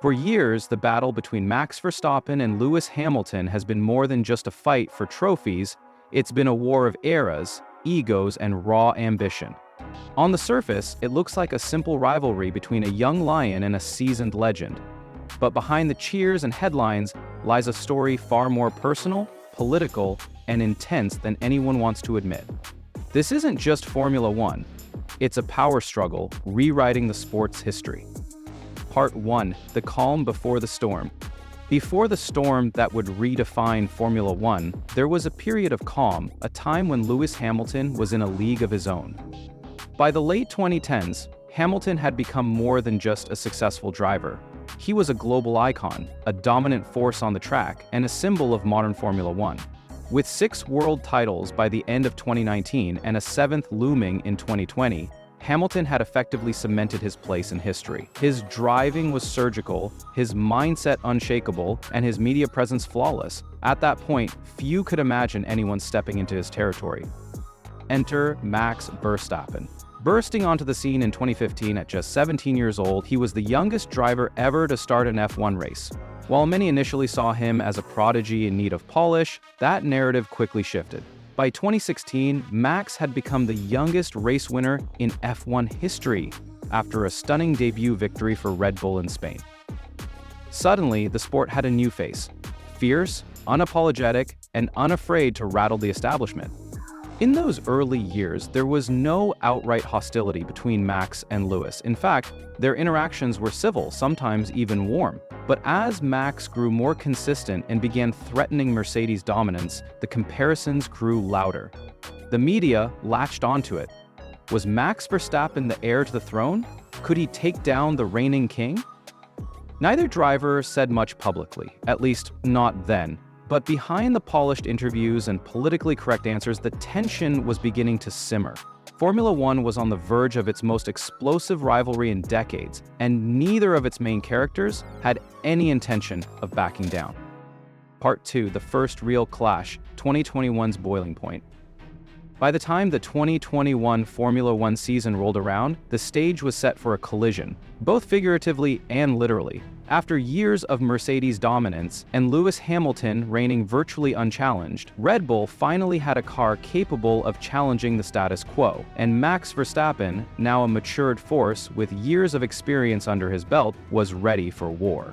For years, the battle between Max Verstappen and Lewis Hamilton has been more than just a fight for trophies, it's been a war of eras, egos, and raw ambition. On the surface, it looks like a simple rivalry between a young lion and a seasoned legend. But behind the cheers and headlines lies a story far more personal, political, and intense than anyone wants to admit. This isn't just Formula One, it's a power struggle rewriting the sport's history. Part 1. The Calm Before the Storm. Before the storm that would redefine Formula One, there was a period of calm, a time when Lewis Hamilton was in a league of his own. By the late 2010s, Hamilton had become more than just a successful driver. He was a global icon, a dominant force on the track, and a symbol of modern Formula One. With 6 world titles by the end of 2019 and a 7th looming in 2020, Hamilton had effectively cemented his place in history. His driving was surgical, his mindset unshakable, and his media presence flawless. At that point, few could imagine anyone stepping into his territory. Enter Max Verstappen. Bursting onto the scene in 2015 at just 17 years old, he was the youngest driver ever to start an F1 race. While many initially saw him as a prodigy in need of polish, that narrative quickly shifted. By 2016, Max had become the youngest race winner in F1 history after a stunning debut victory for Red Bull in Spain. Suddenly, the sport had a new face: fierce, unapologetic, and unafraid to rattle the establishment. In those early years, there was no outright hostility between Max and Lewis. In fact, their interactions were civil, sometimes even warm. But as Max grew more consistent and began threatening Mercedes' dominance, the comparisons grew louder. The media latched onto it. Was Max Verstappen the heir to the throne? Could he take down the reigning king? Neither driver said much publicly, at least not then. But behind the polished interviews and politically correct answers, the tension was beginning to simmer. Formula One was on the verge of its most explosive rivalry in decades, and neither of its main characters had any intention of backing down. Part 2. The First Real Clash, 2021's Boiling Point. By the time the 2021 Formula One season rolled around, the stage was set for a collision, both figuratively and literally. After years of Mercedes dominance and Lewis Hamilton reigning virtually unchallenged, Red Bull finally had a car capable of challenging the status quo, and Max Verstappen, now a matured force with years of experience under his belt, was ready for war.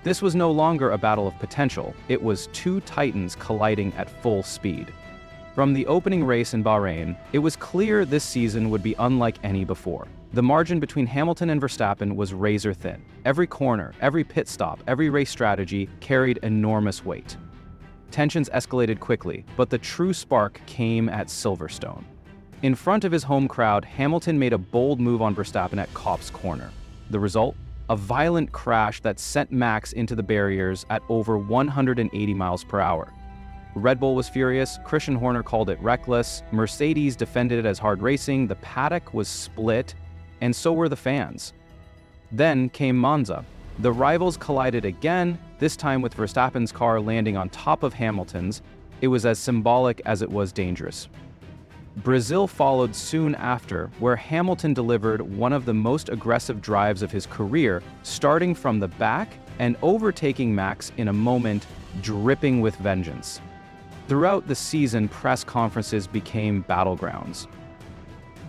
This was no longer a battle of potential, it was two titans colliding at full speed. From the opening race in Bahrain, it was clear this season would be unlike any before. The margin between Hamilton and Verstappen was razor thin. Every corner, every pit stop, every race strategy carried enormous weight. Tensions escalated quickly, but the true spark came at Silverstone. In front of his home crowd, Hamilton made a bold move on Verstappen at Kopp's corner. The result? A violent crash that sent Max into the barriers at over 180 miles per hour. Red Bull was furious, Christian Horner called it reckless, Mercedes defended it as hard racing, the paddock was split, and so were the fans. Then came Monza. The rivals collided again, this time with Verstappen's car landing on top of Hamilton's. It was as symbolic as it was dangerous. Brazil followed soon after, where Hamilton delivered one of the most aggressive drives of his career, starting from the back and overtaking Max in a moment dripping with vengeance. Throughout the season, press conferences became battlegrounds.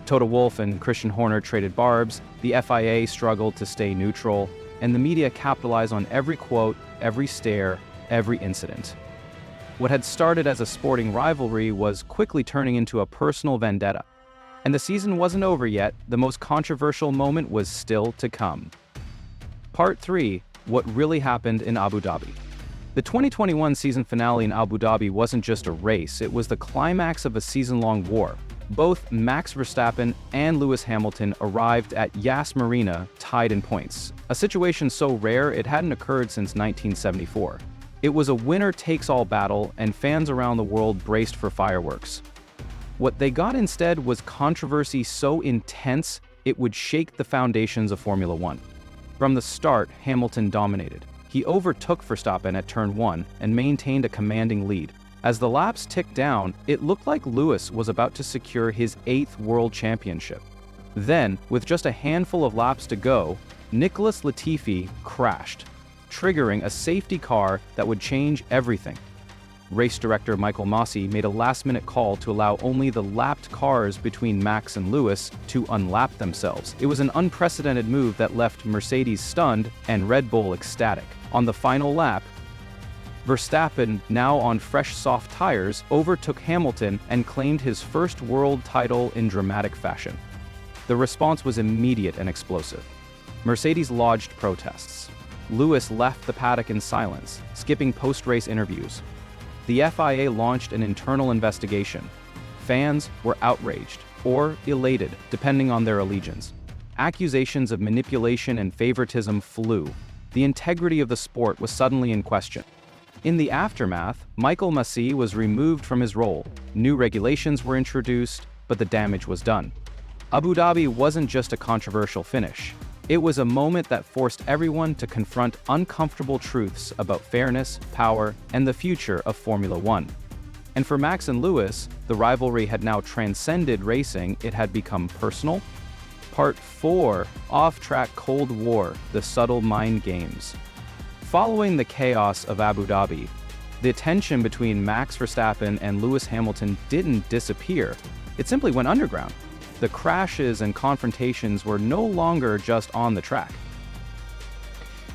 Toto Wolff and Christian Horner traded barbs, the FIA struggled to stay neutral, and the media capitalized on every quote, every stare, every incident. What had started as a sporting rivalry was quickly turning into a personal vendetta. And the season wasn't over yet, the most controversial moment was still to come. Part 3. What really happened in Abu Dhabi. The 2021 season finale in Abu Dhabi wasn't just a race, it was the climax of a season-long war. Both Max Verstappen and Lewis Hamilton arrived at Yas Marina tied in points, a situation so rare it hadn't occurred since 1974. It was a winner-takes-all battle, and fans around the world braced for fireworks. What they got instead was controversy so intense it would shake the foundations of Formula One. From the start, Hamilton dominated. He overtook Verstappen at turn 1 and maintained a commanding lead. As the laps ticked down, it looked like Lewis was about to secure his 8th world championship. Then, with just a handful of laps to go, Nicholas Latifi crashed. triggering a safety car that would change everything. Race director Michael Masi made a last-minute call to allow only the lapped cars between Max and Lewis to unlap themselves. It was an unprecedented move that left Mercedes stunned and Red Bull ecstatic. On the final lap, Verstappen, now on fresh soft tires, overtook Hamilton and claimed his first world title in dramatic fashion. The response was immediate and explosive. Mercedes lodged protests. Lewis left the paddock in silence, skipping post-race interviews. The FIA launched an internal investigation. Fans were outraged or elated, depending on their allegiance. Accusations of manipulation and favoritism flew. The integrity of the sport was suddenly in question. In the aftermath, Michael Masi was removed from his role. New regulations were introduced, but the damage was done. Abu Dhabi wasn't just a controversial finish. It was a moment that forced everyone to confront uncomfortable truths about fairness, power, and the future of Formula One. And for Max and Lewis, the rivalry had now transcended racing. It had become personal. Part 4, Off-Track Cold War, the Subtle Mind Games. Following the chaos of Abu Dhabi, the tension between Max Verstappen and Lewis Hamilton didn't disappear. It simply went underground. The crashes and confrontations were no longer just on the track.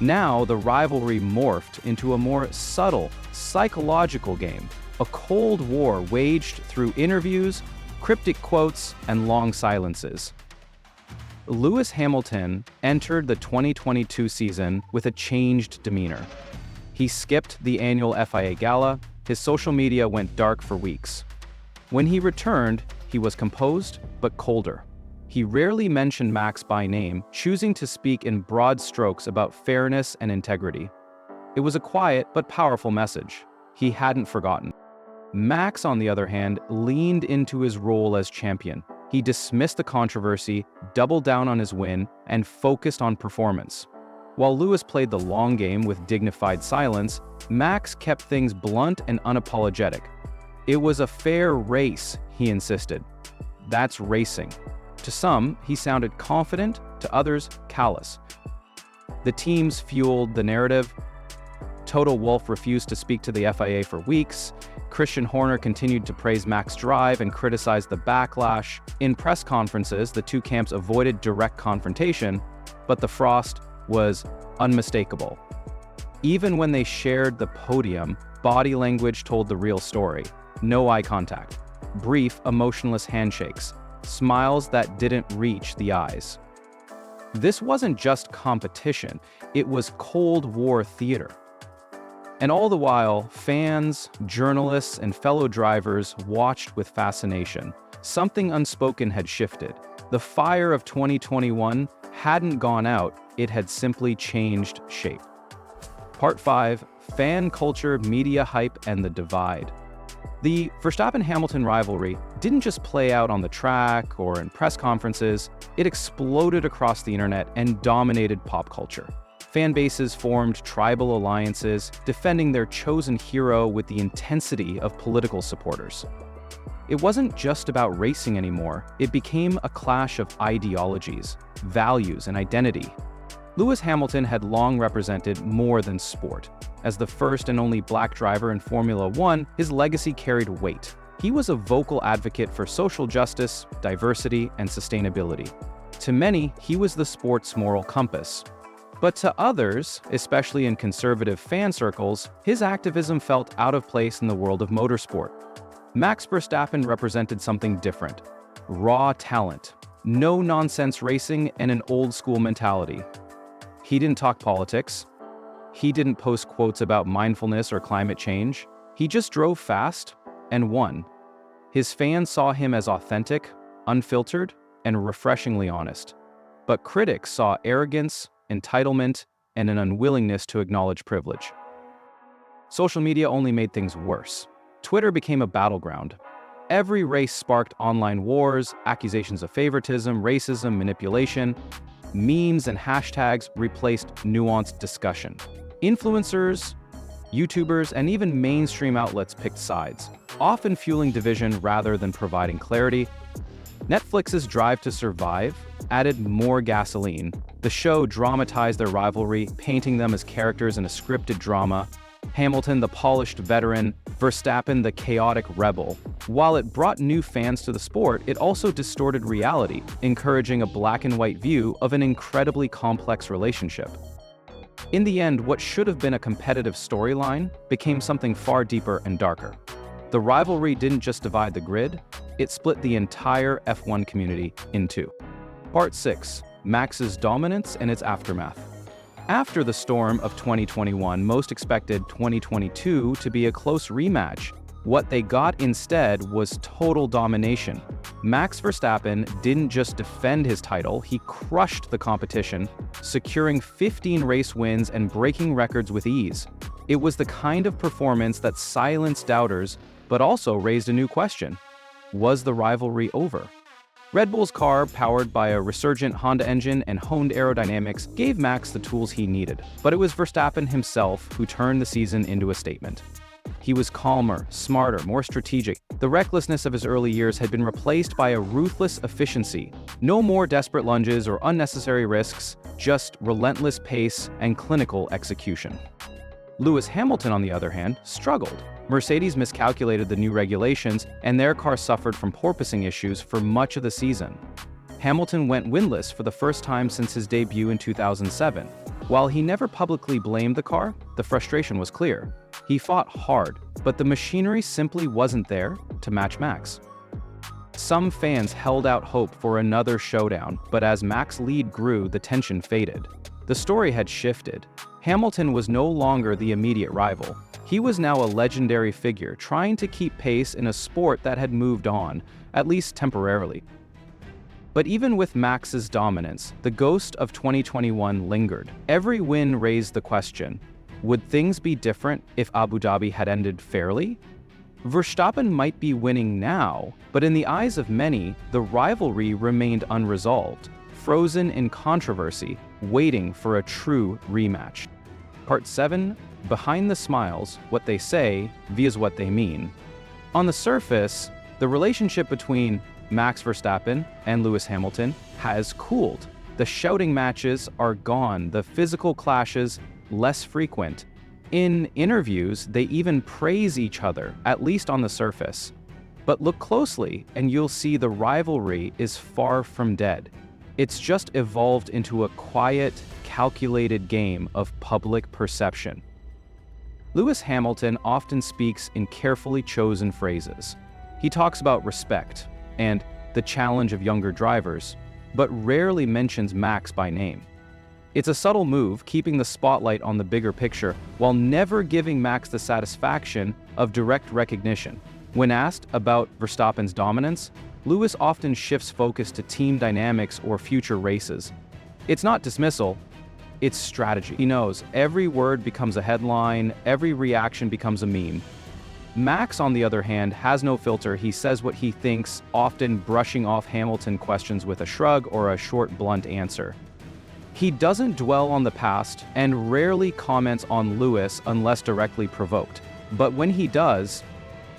Now the rivalry morphed into a more subtle, psychological game, a cold war waged through interviews, cryptic quotes, and long silences. Lewis Hamilton entered the 2022 season with a changed demeanor. He skipped the annual FIA gala. His social media went dark for weeks. When he returned, he was composed but colder. He rarely mentioned Max by name, choosing to speak in broad strokes about fairness and integrity. It was a quiet but powerful message. He hadn't forgotten. Max, on the other hand, leaned into his role as champion. He dismissed the controversy, doubled down on his win, and focused on performance. While Lewis played the long game with dignified silence, Max kept things blunt and unapologetic. It was a fair race, he insisted. That's racing. To some, he sounded confident, to others, callous. The teams fueled the narrative. Toto Wolff refused to speak to the FIA for weeks. Christian Horner continued to praise Max's drive and criticize the backlash. In press conferences, the two camps avoided direct confrontation, but the frost was unmistakable. Even when they shared the podium, body language told the real story. No eye contact. Brief, emotionless handshakes. Smiles that didn't reach the eyes. This wasn't just competition, it was Cold War theater. And all the while, fans, journalists, and fellow drivers watched with fascination. Something unspoken had shifted. The fire of 2021 hadn't gone out, it had simply changed shape. Part 5, Fan Culture, Media Hype, and the Divide. The Verstappen-Hamilton rivalry didn't just play out on the track or in press conferences, it exploded across the internet and dominated pop culture. Fan bases formed tribal alliances, defending their chosen hero with the intensity of political supporters. It wasn't just about racing anymore, it became a clash of ideologies, values, and identity. Lewis Hamilton had long represented more than sport. As the first and only black driver in Formula One, his legacy carried weight. He was a vocal advocate for social justice, diversity, and sustainability. To many, he was the sport's moral compass. But to others, especially in conservative fan circles, his activism felt out of place in the world of motorsport. Max Verstappen represented something different. Raw talent, no-nonsense racing, and an old-school mentality. He didn't talk politics. He didn't post quotes about mindfulness or climate change. He just drove fast and won. His fans saw him as authentic, unfiltered, and refreshingly honest. But critics saw arrogance, entitlement, and an unwillingness to acknowledge privilege. Social media only made things worse. Twitter became a battleground. Every race sparked online wars, accusations of favoritism, racism, manipulation. Memes and hashtags replaced nuanced discussion. Influencers, YouTubers, and even mainstream outlets picked sides, often fueling division rather than providing clarity. Netflix's Drive to Survive added more gasoline. The show dramatized their rivalry, painting them as characters in a scripted drama. Hamilton, the polished veteran, Verstappen, the chaotic rebel. While it brought new fans to the sport, it also distorted reality, encouraging a black and white view of an incredibly complex relationship. In the end, what should have been a competitive storyline became something far deeper and darker. The rivalry didn't just divide the grid, it split the entire F1 community in two. Part 6. Max's dominance and its aftermath. After the storm of 2021, most expected 2022 to be a close rematch. What they got instead was total domination. Max Verstappen didn't just defend his title, he crushed the competition, securing 15 race wins and breaking records with ease. It was the kind of performance that silenced doubters, but also raised a new question. Was the rivalry over? Red Bull's car, powered by a resurgent Honda engine and honed aerodynamics, gave Max the tools he needed. But it was Verstappen himself who turned the season into a statement. He was calmer, smarter, more strategic. The recklessness of his early years had been replaced by a ruthless efficiency. No more desperate lunges or unnecessary risks, just relentless pace and clinical execution. Lewis Hamilton, on the other hand, struggled. Mercedes miscalculated the new regulations, and their car suffered from porpoising issues for much of the season. Hamilton went winless for the first time since his debut in 2007. While he never publicly blamed the car, the frustration was clear. He fought hard, but the machinery simply wasn't there to match Max. Some fans held out hope for another showdown, but as Max's lead grew, the tension faded. The story had shifted. Hamilton was no longer the immediate rival. He was now a legendary figure, trying to keep pace in a sport that had moved on, at least temporarily. But even with Max's dominance, the ghost of 2021 lingered. Every win raised the question, would things be different if Abu Dhabi had ended fairly? Verstappen might be winning now, but in the eyes of many, the rivalry remained unresolved, frozen in controversy, waiting for a true rematch. Part 7. Behind the smiles, what they say vs what they mean. On the surface, the relationship between Max Verstappen and Lewis Hamilton has cooled. The shouting matches are gone, the physical clashes less frequent. In interviews, they even praise each other, at least on the surface. But look closely, and you'll see the rivalry is far from dead. It's just evolved into a quiet, calculated game of public perception. Lewis Hamilton often speaks in carefully chosen phrases. He talks about respect and the challenge of younger drivers, but rarely mentions Max by name. It's a subtle move, keeping the spotlight on the bigger picture while never giving Max the satisfaction of direct recognition. When asked about Verstappen's dominance, Lewis often shifts focus to team dynamics or future races. It's not dismissal, it's strategy. He knows every word becomes a headline, every reaction becomes a meme. Max, on the other hand, has no filter. He says what he thinks, often brushing off Hamilton questions with a shrug or a short, blunt answer. He doesn't dwell on the past and rarely comments on Lewis unless directly provoked. But when he does,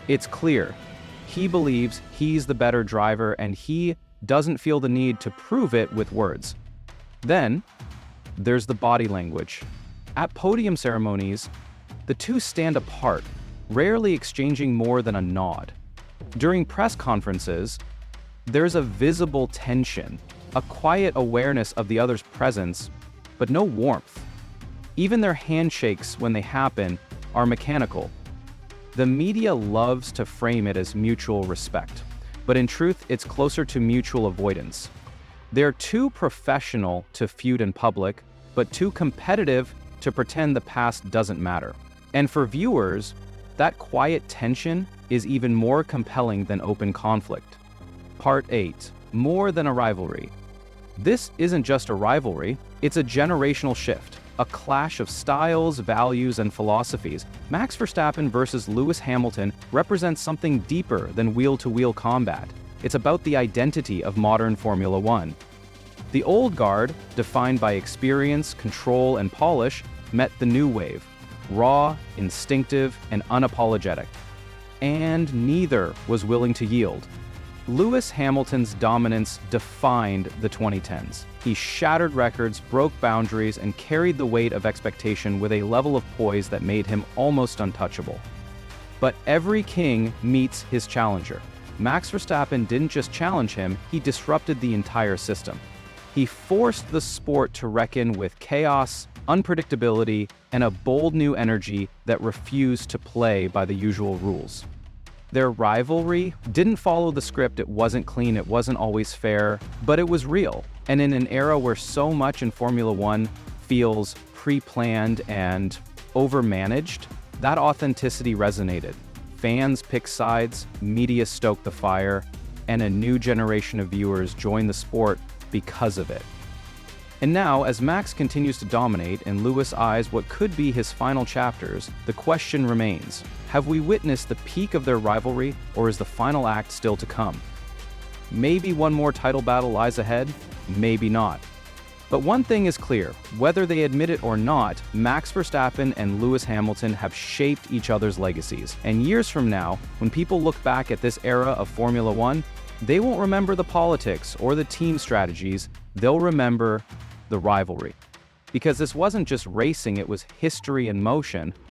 it's clear. He believes he's the better driver and he doesn't feel the need to prove it with words. Then, there's the body language. At podium ceremonies, the two stand apart, rarely exchanging more than a nod. During press conferences, there's a visible tension, a quiet awareness of the other's presence, but no warmth. Even their handshakes, when they happen, are mechanical. The media loves to frame it as mutual respect, but in truth, it's closer to mutual avoidance. They're too professional to feud in public, but too competitive to pretend the past doesn't matter. And for viewers, that quiet tension is even more compelling than open conflict. Part 8. More than a rivalry. This isn't just a rivalry, it's a generational shift, a clash of styles, values, and philosophies. Max Verstappen versus Lewis Hamilton represents something deeper than wheel-to-wheel combat. It's about the identity of modern Formula One. The old guard, defined by experience, control, and polish, met the new wave, raw, instinctive, and unapologetic. And neither was willing to yield. Lewis Hamilton's dominance defined the 2010s. He shattered records, broke boundaries, and carried the weight of expectation with a level of poise that made him almost untouchable. But every king meets his challenger. Max Verstappen didn't just challenge him, he disrupted the entire system. He forced the sport to reckon with chaos, unpredictability, and a bold new energy that refused to play by the usual rules. Their rivalry didn't follow the script. It wasn't clean, it wasn't always fair, but it was real. And in an era where so much in Formula One feels pre-planned and overmanaged, that authenticity resonated. Fans picked sides, media stoked the fire, and a new generation of viewers joined the sport because of it. And now, as Max continues to dominate and Lewis eyes what could be his final chapters, the question remains: have we witnessed the peak of their rivalry, or is the final act still to come? Maybe one more title battle lies ahead, maybe not. But one thing is clear, whether they admit it or not, Max Verstappen and Lewis Hamilton have shaped each other's legacies. And years from now, when people look back at this era of Formula One, they won't remember the politics or the team strategies, they'll remember the rivalry. Because this wasn't just racing, it was history in motion,